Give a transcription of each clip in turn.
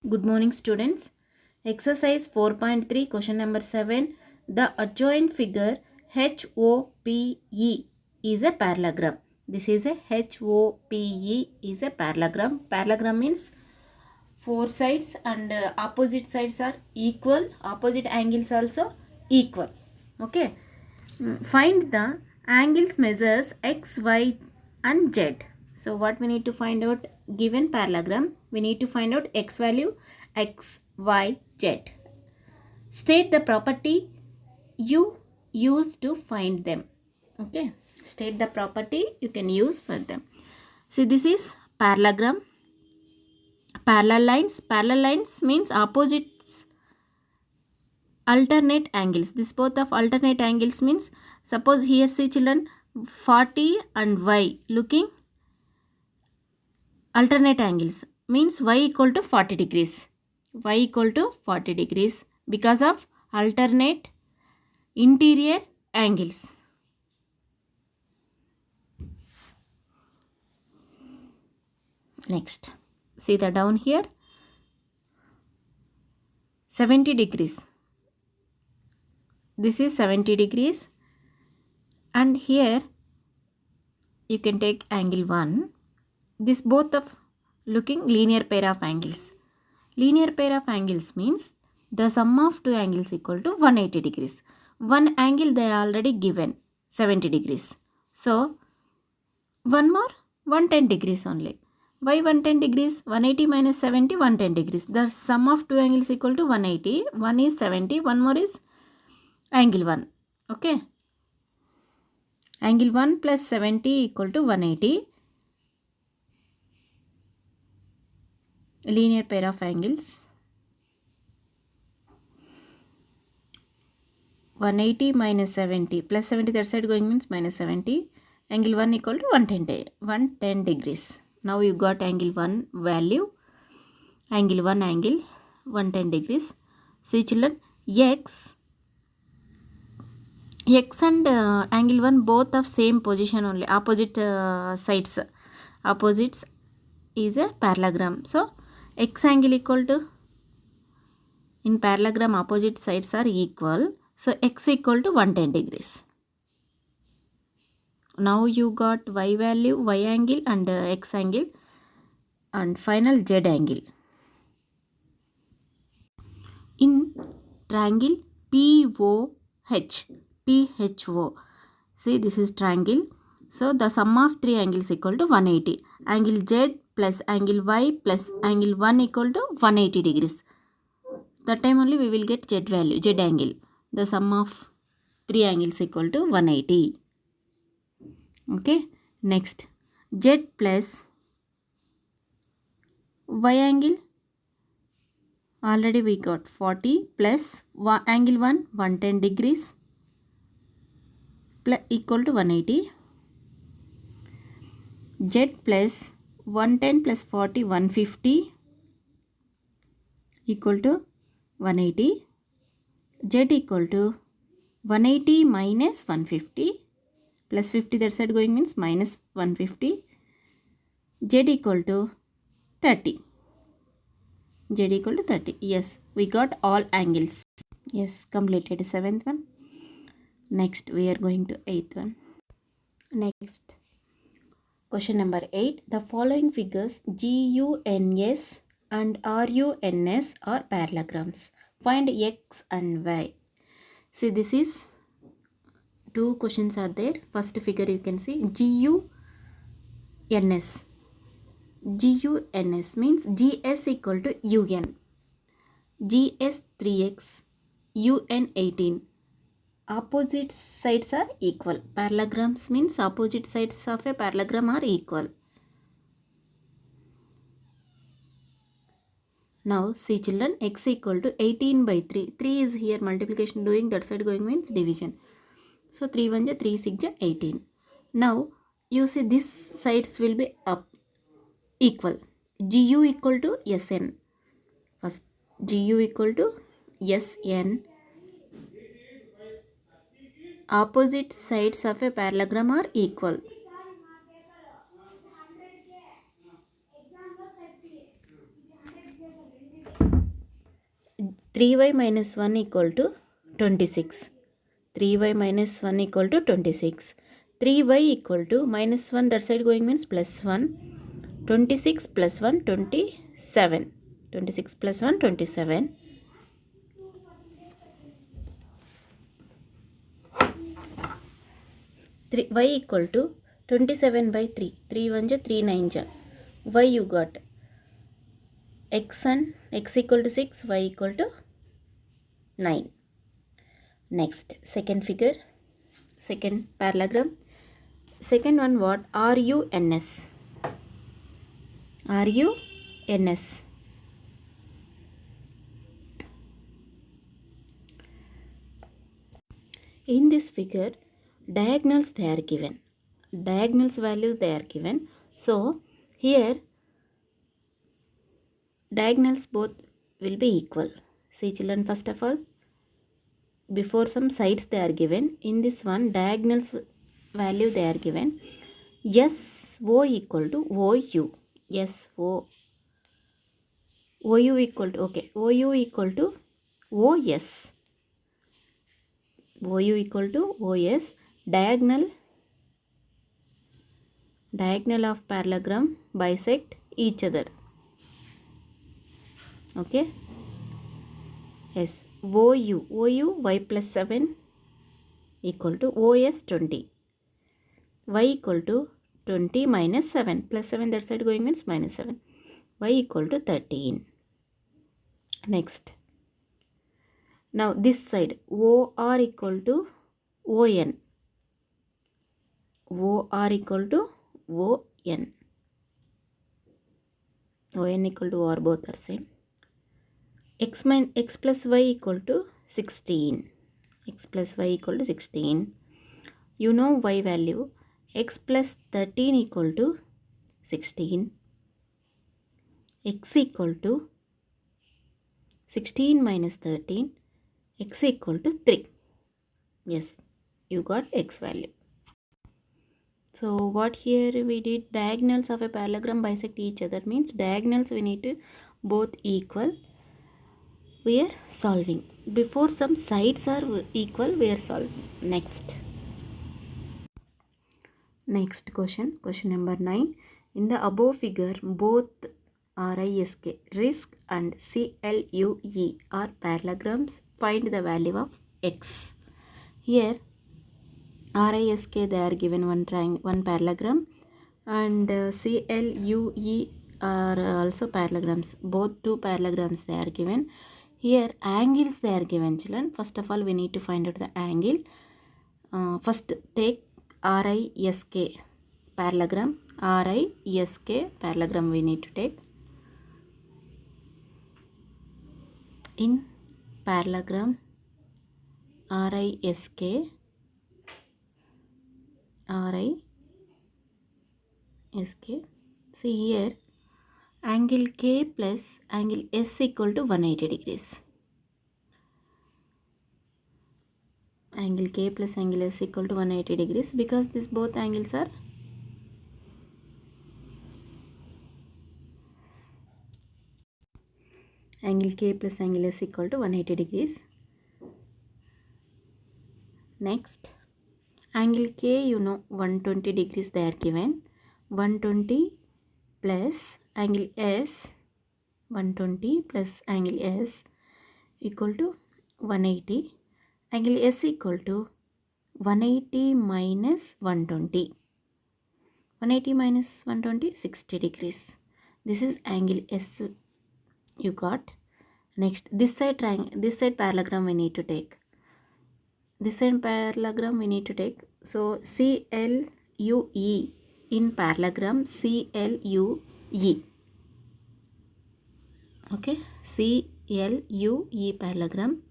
Good morning, students. Exercise 4.3, question number 7. The adjoint figure HOPE is a parallelogram. This is a HOPE is a parallelogram. Parallelogram means four sides and opposite sides are equal. Opposite angles also equal. Okay. Find the angles measures X, Y and Z. So what we need to find out given parallelogram, we need to find out X value, X, Y, Z. State the property you use to find them. Okay. State the property you can use for them. See, this is parallelogram. Parallel lines. Parallel lines means opposites alternate angles. This both of alternate angles means, suppose here see children, 40 and y looking alternate angles means y equal to 40 degrees. Y equal to 40 degrees because of alternate interior angles. Next, see the down here, 70 degrees. This is 70 degrees and here you can take angle 1. This both of looking linear pair of angles. Linear pair of angles means the sum of two angles equal to 180 degrees. One angle they are already given 70 degrees. So one more 110 degrees only. Why 110 degrees? 180 minus 70, 110 degrees. The sum of two angles equal to 180. One is 70, one more is angle 1. Okay. Angle 1 plus 70 equal to 180. Linear pair of angles. 180 minus 70 plus 70 that side going means minus 70. Angle 1 equal to 110 degrees. Now you got angle 1 value. Angle 1 angle 110 degrees. See children, X and angle 1 both of same position only. Opposite sides. Opposites is a parallelogram. So X angle equal to, in parallelogram opposite sides are equal. So X equal to 110 degrees. Now you got Y value, Y angle and X angle and final Z angle. In triangle PHO. See, this is triangle. So the sum of three angles equal to 180. Angle Z plus angle Y plus angle 1 equal to 180 degrees. That time only we will get Z value, Z angle. The sum of three angles equal to 180. Okay. Next, Z plus Y angle. Already we got 40 plus angle 1, 110 degrees plus equal to 180. Z plus 110 plus 40, 150 equal to 180. Z equal to 180 minus 150 plus 50 that side going means minus 150. Z equal to 30. Z equal to 30. Yes, we got all angles. Yes, completed 7th one. Next, we are going to 8th one. Next, question number 8. The following figures GUNS and RUNS are parallelograms. Find X and Y. See, this is two questions are there. First figure you can see GUNS. GUNS means GS equal to UN. GS 3X, UN 18. Opposite sides are equal. Parallelograms means opposite sides of a parallelogram are equal. Now see children, X equal to 18 by 3. 3 is here multiplication doing, that side going means division. So 3 1 ja 3 6 ja 18. Now you see this sides will be up equal. GU equal to SN. First GU equal to SN. Opposite sides of a parallelogram are equal. 3y minus 1 equal to 26. 3y minus 1 equal to 26. 3y equal to minus 1, that side going means plus 1. 26 plus 1, 27. 26 plus 1, 27. Y equal to 27 by 3. 3 1 ja, 3 9 ja. Y you got x and x equal to 6, y equal to 9. Next, second figure, second parallelogram. Second one, what? RUNS. RUNS. In this figure, diagonals they are given. Diagonals values they are given. So here diagonals both will be equal. See children, first of all, before some sides they are given. In this one, diagonals value they are given. SO equal to OU. SO. OU equal to, okay, OU equal to OS. OU equal to OS. Diagonal of parallelogram bisect each other. Okay. Yes. OU y plus 7 equal to OS 20. Y equal to 20 minus 7. Plus 7 that side going means minus 7. Y equal to 13. Next. Now this side OR equal to ON. OR equal to ON. ON equal to OR, both are same. X plus y equal to 16. X plus y equal to 16. You know y value. X plus 13 equal to 16. X equal to 16 minus 13. X equal to 3. Yes, you got x value. So what here we did, diagonals of a parallelogram bisect each other means diagonals we need to both equal. We are solving. Before some sides are equal, we are solving. Next question number 9. In the above figure, both RISK, risk and CLUE are parallelograms. Find the value of x. Here RISK they are given one parallelogram, and CLUE are also parallelograms. Both two parallelograms they are given. Here angles they are given, children. First of all, we need to find out the angle. First take RISK parallelogram. RISK parallelogram we need to take. In parallelogram RISK, see here angle K plus angle S equal to 180 degrees. Angle K plus angle S equal to 180 degrees because these both angles are angle K plus angle S equal to 180 degrees. Next, angle K, you know, 120 degrees they are given. 120 plus angle S, 120 plus angle S equal to 180. Angle S equal to 180 minus 120. 180 minus 120, 60 degrees. This is angle S you got. Next, this side parallelogram we need to take. This side parallelogram we need to take. So CLUE in parallelogram CLUE. Okay, CLUE parallelogram.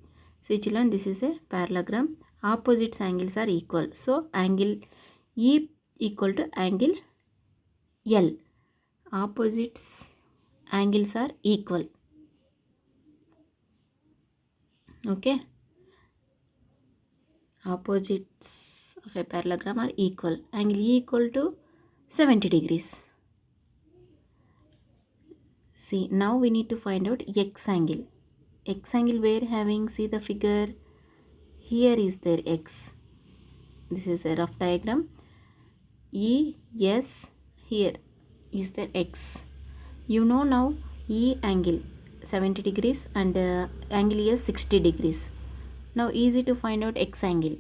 See children, this is a parallelogram. Opposite angles are equal. So angle E equal to angle L. Opposites angles are equal. Okay. Opposites of a parallelogram are equal. Angle E equal to 70 degrees. See, now we need to find out X angle. X angle where having, see the figure, here is there X. This is a rough diagram. E, S, here is the X. You know now E angle 70 degrees and angle is 60 degrees. Now easy to find out X angle.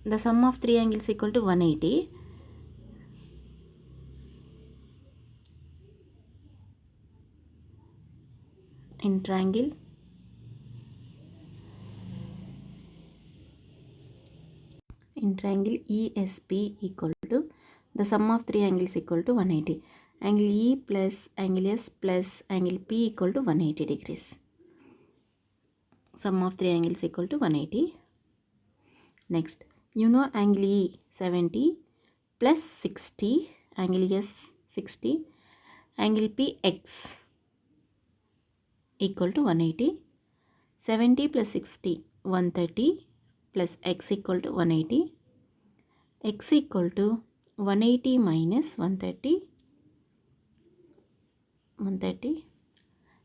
The sum of three angles equal to 180. In triangle ESP equal to the sum of three angles equal to 180. Angle E plus angle S plus angle P equal to 180 degrees. Sum of three angles equal to 180. Next, you know angle E 70 plus 60, angle S 60, angle P X equal to 180. 70 plus 60 130 plus X equal to 180. X equal to 180 minus 130.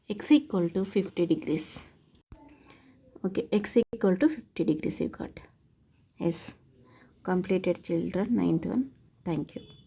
X equal to 50 degrees. Okay, X equal to 50 degrees you got. Yes, completed children, 9th one. Thank you.